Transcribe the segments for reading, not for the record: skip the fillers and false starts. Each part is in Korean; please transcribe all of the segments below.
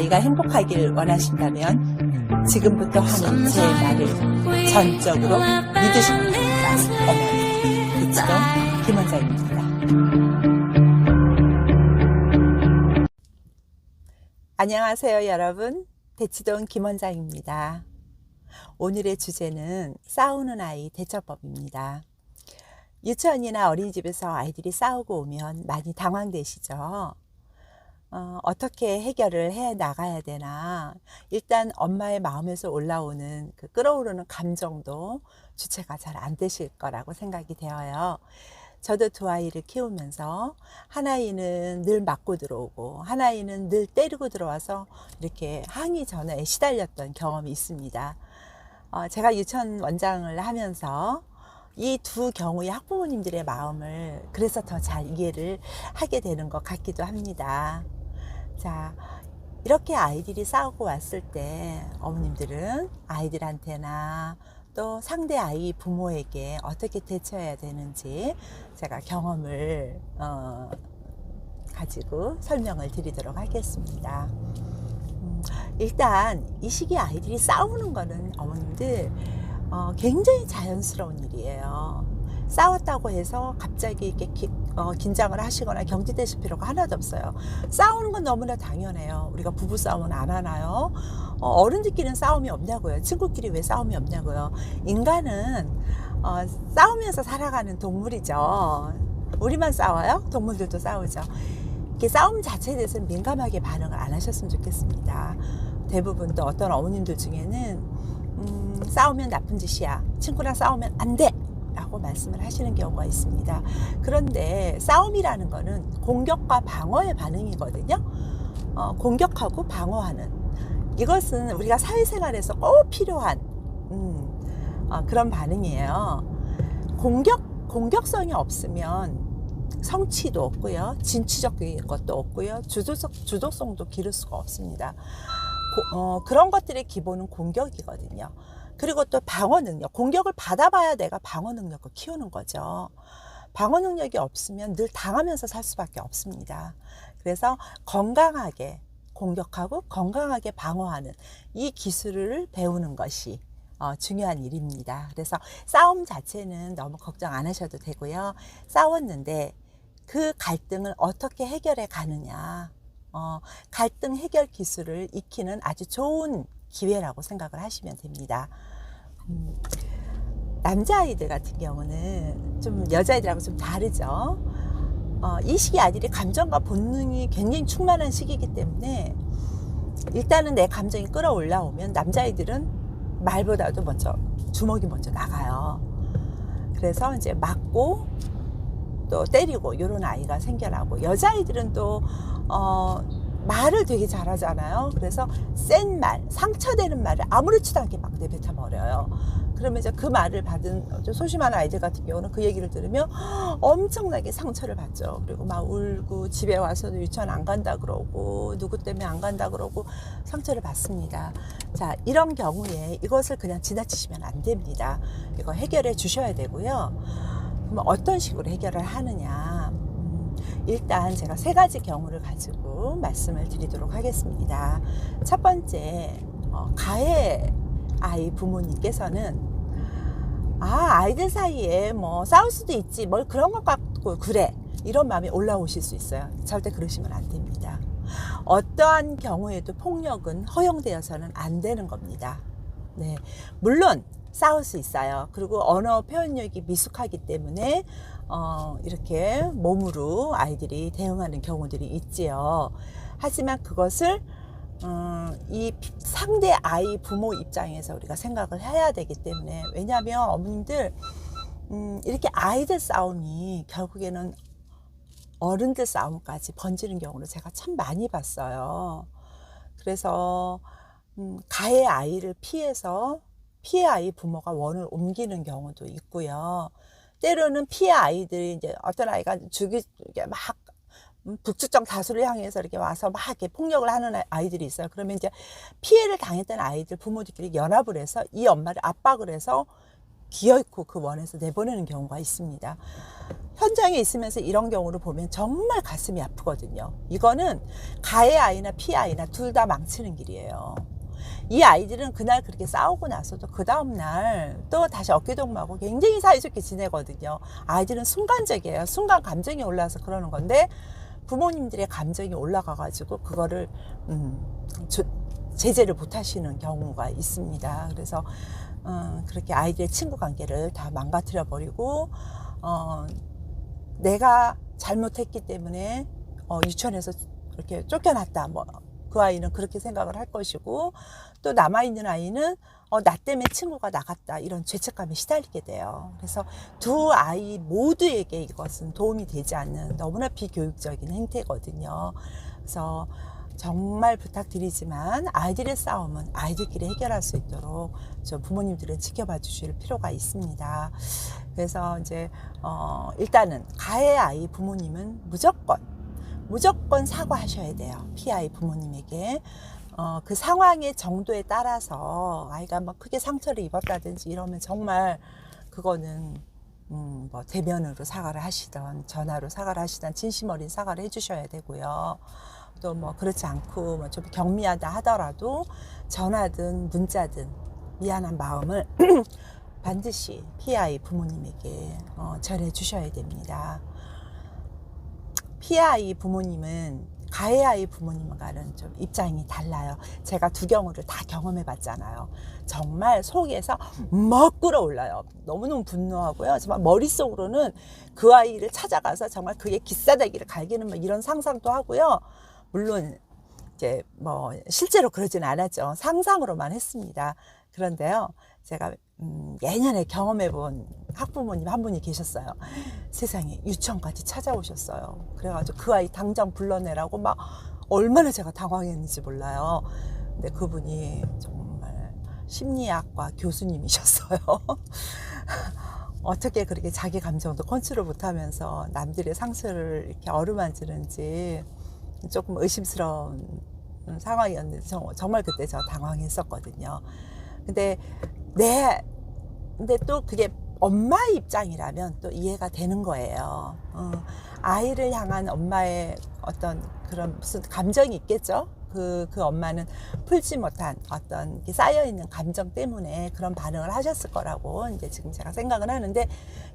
아이가 행복하길 원하신다면 지금부터 하는 제 말을 전적으로 믿으시면 됩니다. 어머니, 대치동 김원장입니다. 안녕하세요 여러분, 대치동 김원장입니다. 오늘의 주제는 싸우는 아이 대처법입니다. 유치원이나 어린이집에서 아이들이 싸우고 오면 많이 당황되시죠? 어떻게 해결을 해 나가야 되나. 일단 엄마의 마음에서 올라오는 그 끓어오르는 감정도 주체가 잘 안 되실 거라고 생각이 되어요. 저도 두 아이를 키우면서 한 아이는 늘 맞고 들어오고 한 아이는 늘 때리고 들어와서 이렇게 항의 전화에 시달렸던 경험이 있습니다. 제가 유치원 원장을 하면서 이 두 경우의 학부모님들의 마음을 그래서 더 잘 이해를 하게 되는 것 같기도 합니다. 자, 이렇게 아이들이 싸우고 왔을 때 어머님들은 아이들한테나 또 상대 아이 부모에게 어떻게 대처해야 되는지 제가 경험을 가지고 설명을 드리도록 하겠습니다. 일단 이 시기에 아이들이 싸우는 거는 어머님들 굉장히 자연스러운 일이에요. 싸웠다고 해서 갑자기 이렇게 긴장을 하시거나 경직되실 필요가 하나도 없어요. 싸우는 건 너무나 당연해요. 우리가 부부 싸움은 안 하나요? 어른들끼리는 싸움이 없냐고요. 친구끼리 왜 싸움이 없냐고요. 인간은 싸우면서 살아가는 동물이죠. 우리만 싸워요? 동물들도 싸우죠. 이렇게 싸움 자체에 대해서는 민감하게 반응을 안 하셨으면 좋겠습니다. 대부분 또 어떤 어머님들 중에는 싸우면 나쁜 짓이야, 친구랑 싸우면 안 돼 라고 말씀을 하시는 경우가 있습니다. 그런데 싸움이라는 거는 공격과 방어의 반응이거든요. 공격하고 방어하는, 이것은 우리가 사회생활에서 꼭 필요한 그런 반응이에요. 공격성이 없으면 성취도 없고요, 진취적인 것도 없고요, 주도성도 기를 수가 없습니다. 그런 것들의 기본은 공격이거든요. 그리고 또 방어 능력, 공격을 받아봐야 내가 방어 능력을 키우는 거죠. 방어 능력이 없으면 늘 당하면서 살 수밖에 없습니다. 그래서 건강하게 공격하고 건강하게 방어하는 이 기술을 배우는 것이 중요한 일입니다. 그래서 싸움 자체는 너무 걱정 안 하셔도 되고요. 싸웠는데 그 갈등을 어떻게 해결해 가느냐, 갈등 해결 기술을 익히는 아주 좋은 기회라고 생각을 하시면 됩니다. 남자아이들 같은 경우는 좀 여자아이들하고 좀 다르죠. 이 시기 아이들이 감정과 본능이 굉장히 충만한 시기이기 때문에 일단은 내 감정이 끌어올라오면 남자아이들은 말보다도 먼저 주먹이 먼저 나가요. 그래서 이제 맞고 또 때리고 이런 아이가 생겨나고, 여자아이들은 또 말을 되게 잘하잖아요. 그래서 센 말, 상처되는 말을 아무렇지도 않게 막 내뱉어 버려요. 그러면 이제 그 말을 받은 좀 소심한 아이들 같은 경우는 그 얘기를 들으면 엄청나게 상처를 받죠. 그리고 막 울고 집에 와서도 유치원 안 간다 그러고 누구 때문에 안 간다 그러고 상처를 받습니다. 자, 이런 경우에 이것을 그냥 지나치시면 안 됩니다. 이거 해결해 주셔야 되고요. 그럼 어떤 식으로 해결을 하느냐, 일단 제가 세 가지 경우를 가지고 말씀을 드리도록 하겠습니다. 첫 번째, 가해 아이 부모님께서는 아이들 사이에 뭐 싸울 수도 있지, 뭘 그런 것 같고 그래, 이런 마음이 올라오실 수 있어요. 절대 그러시면 안 됩니다. 어떠한 경우에도 폭력은 허용되어서는 안 되는 겁니다. 네, 물론 싸울 수 있어요. 그리고 언어 표현력이 미숙하기 때문에 이렇게 몸으로 아이들이 대응하는 경우들이 있지요. 하지만 그것을 이 상대 아이 부모 입장에서 우리가 생각을 해야 되기 때문에, 왜냐하면 어머님들 이렇게 아이들 싸움이 결국에는 어른들 싸움까지 번지는 경우를 제가 참 많이 봤어요. 그래서 가해 아이를 피해서 피해 아이 부모가 원을 옮기는 경우도 있고요. 때로는 피해 아이들이 이제 어떤 아이가 막 북측정 다수를 향해서 이렇게 와서 막 이렇게 폭력을 하는 아이들이 있어요. 그러면 이제 피해를 당했던 아이들 부모들끼리 연합을 해서 이 엄마를 압박을 해서 기어있고 그 원에서 내보내는 경우가 있습니다. 현장에 있으면서 이런 경우를 보면 정말 가슴이 아프거든요. 이거는 가해 아이나 피해 아이나 둘 다 망치는 길이에요. 이 아이들은 그날 그렇게 싸우고 나서도 그 다음날 또 다시 어깨동무하고 굉장히 사이좋게 지내거든요. 아이들은 순간적이에요. 순간 감정이 올라와서 그러는 건데 부모님들의 감정이 올라가가지고 그거를 제재를 못 하시는 경우가 있습니다. 그래서 그렇게 아이들의 친구 관계를 다 망가뜨려 버리고 내가 잘못했기 때문에 유치원에서 이렇게 쫓겨났다. 뭐 그 아이는 그렇게 생각을 할 것이고 또 남아있는 아이는 나 때문에 친구가 나갔다. 이런 죄책감에 시달리게 돼요. 그래서 두 아이 모두에게 이것은 도움이 되지 않는 너무나 비교육적인 행태거든요. 그래서 정말 부탁드리지만 아이들의 싸움은 아이들끼리 해결할 수 있도록 좀 부모님들은 지켜봐 주실 필요가 있습니다. 그래서 이제 일단은 가해 아이 부모님은 무조건 사과하셔야 돼요. 피아이 부모님에게. 그 상황의 정도에 따라서 아이가 뭐 크게 상처를 입었다든지 이러면 정말 그거는 뭐 대면으로 사과를 하시던 전화로 사과를 하시던 진심 어린 사과를 해주셔야 되고요. 또 뭐 그렇지 않고 뭐 좀 경미하다 하더라도 전화든 문자든 미안한 마음을 반드시 피아이 부모님에게 전해 주셔야 됩니다. 피아이 부모님은 가해 아이 부모님과는 좀 입장이 달라요. 제가 두 경우를 다 경험해 봤잖아요. 정말 속에서 막 끓어올라요. 너무너무 분노하고요. 정말 머릿속으로는 그 아이를 찾아가서 정말 그게 기싸대기를 갈기는 뭐 이런 상상도 하고요. 물론 이제 뭐 실제로 그러진 않았죠. 상상으로만 했습니다. 그런데요, 제가 예년에 경험해 본 학부모님 한 분이 계셨어요. 세상에 유치원까지 찾아오셨어요. 그래가지고 그 아이 당장 불러내라고 막 얼마나 제가 당황했는지 몰라요. 근데 그분이 정말 심리학과 교수님이셨어요. 어떻게 그렇게 자기 감정도 컨트롤 못하면서 남들의 상처를 이렇게 어루만지는지 조금 의심스러운 상황이었는데 정말 그때 저 당황했었거든요. 근데 또 그게 엄마 입장이라면 또 이해가 되는 거예요. 아이를 향한 엄마의 어떤 그런 무슨 감정이 있겠죠. 그 엄마는 풀지 못한 어떤 쌓여있는 감정 때문에 그런 반응을 하셨을 거라고 이제 지금 제가 생각은 하는데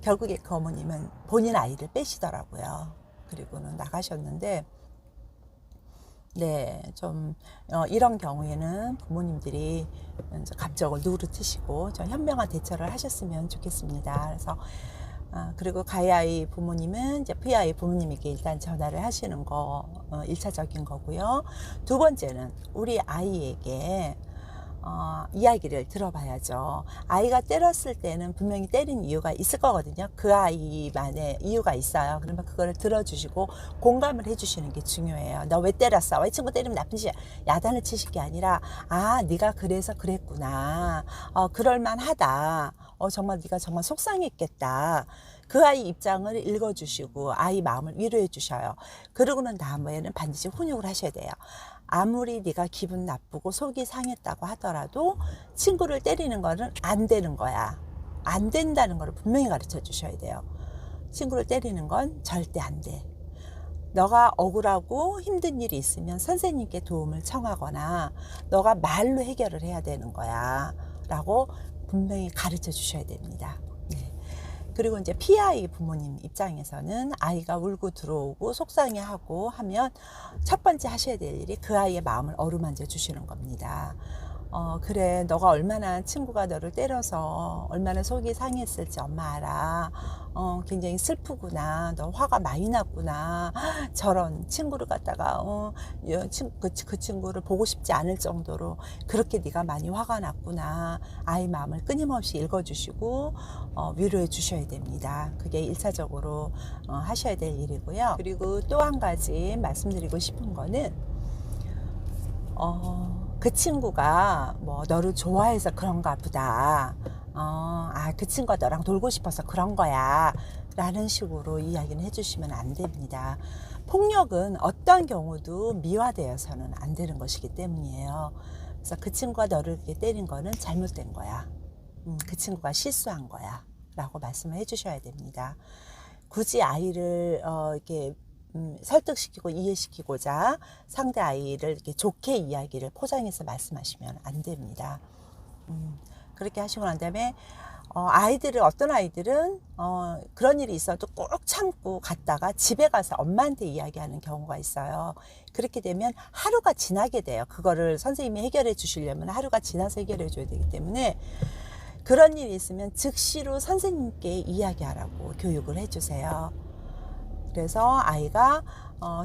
결국에 그 어머님은 본인 아이를 빼시더라고요. 그리고는 나가셨는데 네, 좀 이런 경우에는 부모님들이 감정을 누그러뜨시고 좀 현명한 대처를 하셨으면 좋겠습니다. 그래서 그리고 가해 아이 부모님은 이제 피해 아이 부모님에게 일단 전화를 하시는 거 1차적인 거고요. 두 번째는 우리 아이에게 이야기를 들어봐야죠. 아이가 때렸을 때는 분명히 때린 이유가 있을 거거든요. 그 아이만의 이유가 있어요. 그러면 그거를 들어주시고 공감을 해주시는 게 중요해요. 너 왜 때렸어? 왜 친구 때리면 나쁜 짓이야? 야단을 치실 게 아니라 네가 그래서 그랬구나. 그럴만하다. 정말 네가 정말 속상했겠다. 그 아이 입장을 읽어주시고 아이 마음을 위로해 주셔요. 그러고는 다음에는 반드시 훈육을 하셔야 돼요. 아무리 네가 기분 나쁘고 속이 상했다고 하더라도 친구를 때리는 거는 안 되는 거야. 안 된다는 걸 분명히 가르쳐 주셔야 돼요. 친구를 때리는 건 절대 안 돼. 너가 억울하고 힘든 일이 있으면 선생님께 도움을 청하거나 너가 말로 해결을 해야 되는 거야 라고 분명히 가르쳐 주셔야 됩니다. 그리고 이제 피아이 부모님 입장에서는 아이가 울고 들어오고 속상해하고 하면 첫 번째 하셔야 될 일이 그 아이의 마음을 어루만져 주시는 겁니다. 그래, 너가 얼마나 친구가 너를 때려서 얼마나 속이 상했을지 엄마 알아. 굉장히 슬프구나. 너 화가 많이 났구나. 저런 친구를 갖다가 그 친구를 보고 싶지 않을 정도로 그렇게 네가 많이 화가 났구나. 아이 마음을 끊임없이 읽어주시고 위로해 주셔야 됩니다. 그게 1차적으로 하셔야 될 일이고요. 그리고 또 한 가지 말씀드리고 싶은 거는 그 친구가 뭐 너를 좋아해서 그런가 보다. 그 친구가 너랑 놀고 싶어서 그런 거야. 라는 식으로 이야기는 해주시면 안 됩니다. 폭력은 어떤 경우도 미화되어서는 안 되는 것이기 때문이에요. 그래서 그 친구가 너를 이렇게 때린 거는 잘못된 거야. 그 친구가 실수한 거야 라고 말씀을 해주셔야 됩니다. 굳이 아이를 이렇게 설득시키고 이해시키고자 상대 아이를 이렇게 좋게 이야기를 포장해서 말씀하시면 안 됩니다. 그렇게 하시고 난 다음에 어떤 아이들은 그런 일이 있어도 꼭 참고 갔다가 집에 가서 엄마한테 이야기하는 경우가 있어요. 그렇게 되면 하루가 지나게 돼요. 그거를 선생님이 해결해 주시려면 하루가 지나서 해결해 줘야 되기 때문에 그런 일이 있으면 즉시로 선생님께 이야기하라고 교육을 해주세요. 그래서 아이가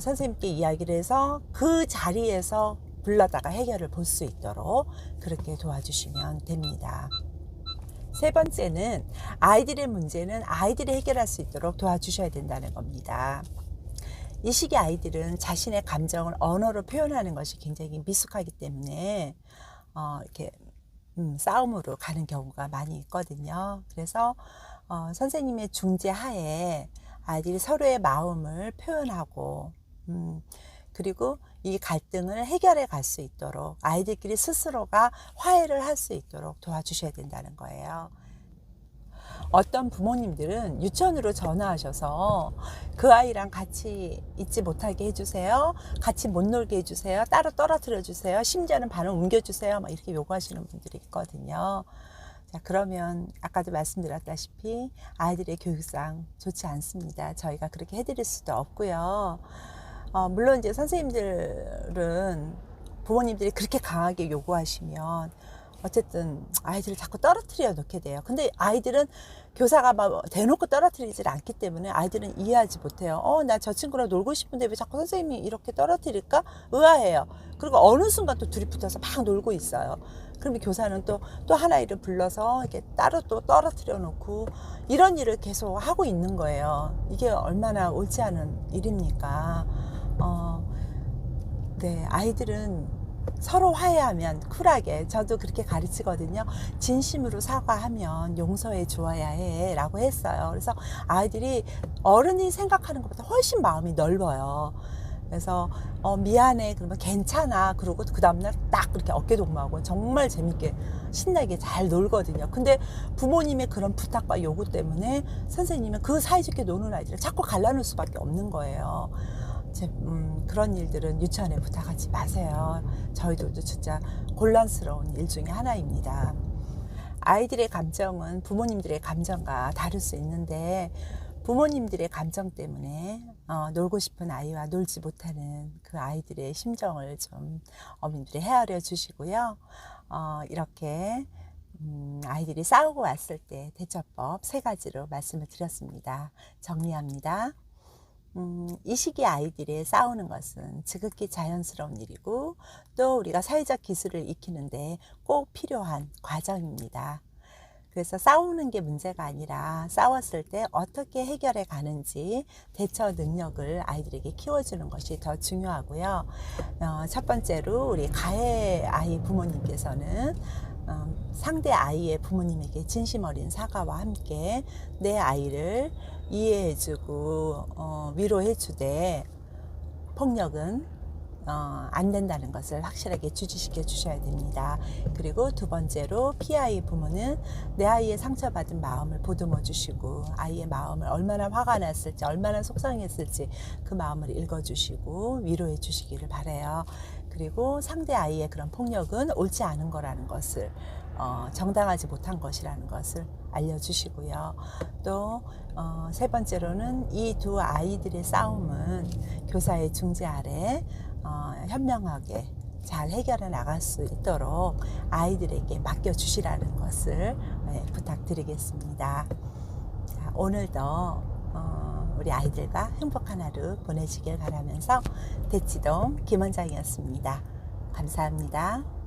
선생님께 이야기를 해서 그 자리에서 불러다가 해결을 볼 수 있도록 그렇게 도와주시면 됩니다. 세 번째는 아이들의 문제는 아이들이 해결할 수 있도록 도와주셔야 된다는 겁니다. 이 시기 아이들은 자신의 감정을 언어로 표현하는 것이 굉장히 미숙하기 때문에 이렇게 싸움으로 가는 경우가 많이 있거든요. 그래서 선생님의 중재하에 아이들이 서로의 마음을 표현하고 그리고 이 갈등을 해결해 갈 수 있도록 아이들끼리 스스로가 화해를 할 수 있도록 도와주셔야 된다는 거예요. 어떤 부모님들은 유치원으로 전화하셔서 그 아이랑 같이 있지 못하게 해주세요. 같이 못 놀게 해주세요. 따로 떨어뜨려 주세요. 심지어는 반을 옮겨주세요. 막 이렇게 요구하시는 분들이 있거든요. 자, 그러면 아까도 말씀드렸다시피 아이들의 교육상 좋지 않습니다. 저희가 그렇게 해드릴 수도 없고요. 물론 이제 선생님들은 부모님들이 그렇게 강하게 요구하시면 어쨌든 아이들을 자꾸 떨어뜨려 놓게 돼요. 근데 아이들은 교사가 막 대놓고 떨어뜨리질 않기 때문에 아이들은 이해하지 못해요. 나 저 친구랑 놀고 싶은데 왜 자꾸 선생님이 이렇게 떨어뜨릴까? 의아해요. 그리고 어느 순간 또 둘이 붙어서 막 놀고 있어요. 그러면 교사는 또 한 아이를 불러서 이렇게 따로 또 떨어뜨려 놓고 이런 일을 계속 하고 있는 거예요. 이게 얼마나 옳지 않은 일입니까? 네, 아이들은 서로 화해하면 쿨하게, 저도 그렇게 가르치거든요. 진심으로 사과하면 용서해 주어야 해 라고 했어요. 그래서 아이들이 어른이 생각하는 것보다 훨씬 마음이 넓어요. 그래서 미안해 그러면 괜찮아 그러고 그 다음날 딱 그렇게 어깨동무하고 정말 재밌게 신나게 잘 놀거든요. 근데 부모님의 그런 부탁과 요구 때문에 선생님은 그 사이좋게 노는 아이들을 자꾸 갈라놓을 수밖에 없는 거예요. 그런 일들은 유치원에 부탁하지 마세요. 저희들도 진짜 곤란스러운 일 중에 하나입니다. 아이들의 감정은 부모님들의 감정과 다를 수 있는데 부모님들의 감정 때문에 놀고 싶은 아이와 놀지 못하는 그 아이들의 심정을 좀 어머님들이 헤아려 주시고요. 이렇게 아이들이 싸우고 왔을 때 대처법 3가지로 말씀을 드렸습니다. 정리합니다. 이 시기 아이들이 싸우는 것은 지극히 자연스러운 일이고 또 우리가 사회적 기술을 익히는데 꼭 필요한 과정입니다. 그래서 싸우는 게 문제가 아니라 싸웠을 때 어떻게 해결해 가는지 대처 능력을 아이들에게 키워주는 것이 더 중요하고요. 첫 번째로 우리 가해 아이 부모님께서는 상대 아이의 부모님에게 진심 어린 사과와 함께 내 아이를 이해해주고 위로해주되 폭력은 안 된다는 것을 확실하게 주지시켜 주셔야 됩니다. 그리고 두 번째로 피아이 부모는 내 아이의 상처받은 마음을 보듬어 주시고 아이의 마음을 얼마나 화가 났을지 얼마나 속상했을지 그 마음을 읽어 주시고 위로해 주시기를 바라요. 그리고 상대 아이의 그런 폭력은 옳지 않은 거라는 것을 정당하지 못한 것이라는 것을 알려주시고요. 또 세 번째로는 이 두 아이들의 싸움은 교사의 중재 아래 현명하게 잘 해결해 나갈 수 있도록 아이들에게 맡겨주시라는 것을 부탁드리겠습니다. 자, 오늘도 우리 아이들과 행복한 하루 보내시길 바라면서 대치동 김원장이었습니다. 감사합니다.